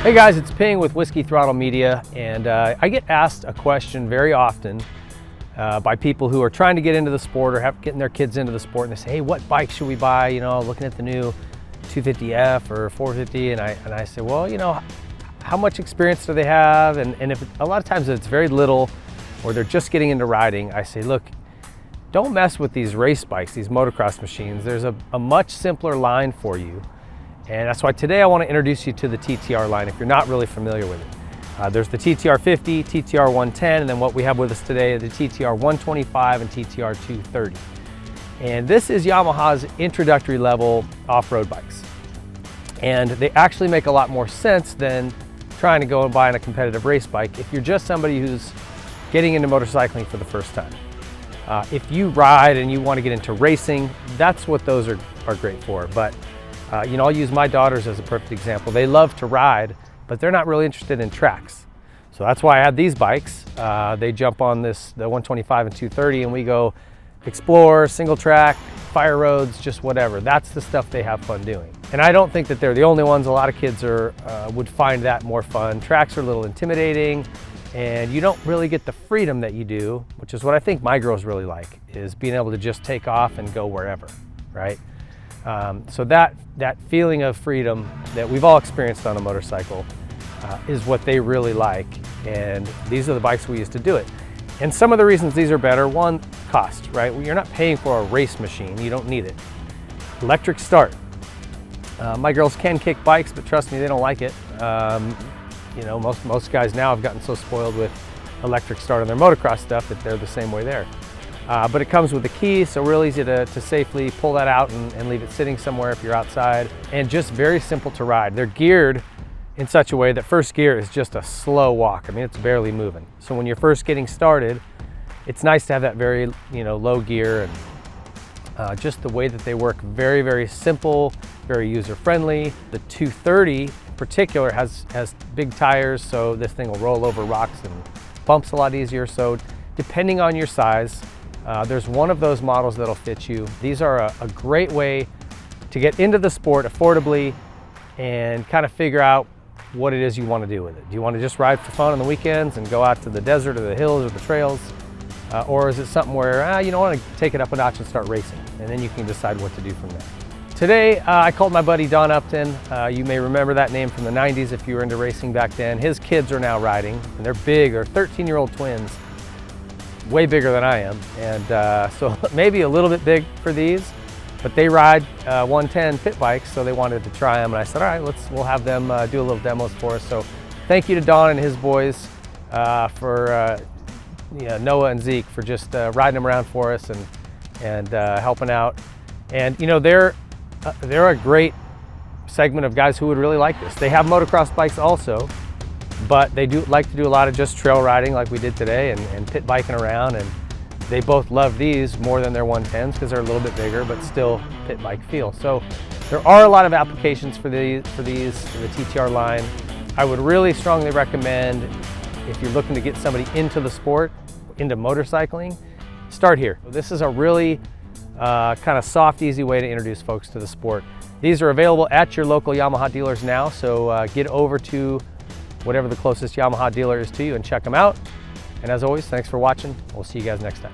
Hey guys, it's Ping with Whiskey Throttle Media, and I get asked a question very often by people who are trying to get into the sport or getting their kids into the sport, and they say, hey, what bike should we buy? You know, looking at the new 250F or 450, and I say, well, you know, how much experience do they have? And if a lot of times it's very little, or they're just getting into riding, I say, look, don't mess with these race bikes, these motocross machines. There's a much simpler line for you. And that's why today I want to introduce you to the TTR line if you're not really familiar with it. There's the TTR 50, TTR 110, and then what we have with us today is the TTR 125 and TTR 230. And this is Yamaha's introductory level off-road bikes. And they actually make a lot more sense than trying to go and buy a competitive race bike if you're just somebody who's getting into motorcycling for the first time. If you ride and you want to get into racing, that's what those are great for. But you know, I'll use my daughters as a perfect example. They love to ride, but they're not really interested in tracks. So that's why I had these bikes. They jump on the 125 and 230, and we go explore, single track, fire roads, just whatever. That's the stuff they have fun doing. And I don't think that they're the only ones. A lot of kids would find that more fun. Tracks are a little intimidating, and you don't really get the freedom that you do, which is what I think my girls really like, is being able to just take off and go wherever, right? So that feeling of freedom that we've all experienced on a motorcycle is what they really like, and these are the bikes we use to do it. And some of the reasons these are better: one, cost, right? You're not paying for a race machine, you don't need it. Electric start. My girls can kick bikes, but trust me, they don't like it. You know, most guys now have gotten so spoiled with electric start on their motocross stuff that they're the same way there. But it comes with a key, so real easy to safely pull that out and leave it sitting somewhere if you're outside, and just very simple to ride. They're geared in such a way that first gear is just a slow walk. I mean, it's barely moving. So when you're first getting started, it's nice to have that very, you know, low gear, and just the way that they work, very, very simple, very user-friendly. The 230 in particular has big tires, so this thing will roll over rocks and bumps a lot easier. So depending on your size, there's one of those models that'll fit you. These are a great way to get into the sport affordably and kind of figure out what it is you want to do with it. Do you want to just ride for fun on the weekends and go out to the desert or the hills or the trails? Or is it something where you don't want to take it up a notch and start racing? And then you can decide what to do from there. Today, I called my buddy Don Upton. You may remember that name from the 90s if you were into racing back then. His kids are now riding, and they're big. They're 13-year-old twins. Way bigger than I am, and so maybe a little bit big for these, but they ride 110 pit bikes, so they wanted to try them, and I said, all right, we'll have them do a little demos for us. So thank you to Don and his boys for Noah and Zeke for just riding them around for us and helping out. And you know, they're a great segment of guys who would really like this. They have motocross bikes also, but they do like to do a lot of just trail riding like we did today, and pit biking around, and they both love these more than their 110s because they're a little bit bigger, but still pit bike feel. So there are a lot of applications for the TTR line. I would really strongly recommend, if you're looking to get somebody into the sport, into motorcycling, start here. This is a really kind of soft, easy way to introduce folks to the sport. These are available at your local Yamaha dealers now, so get over to whatever the closest Yamaha dealer is to you and check them out. And as always, thanks for watching. We'll see you guys next time.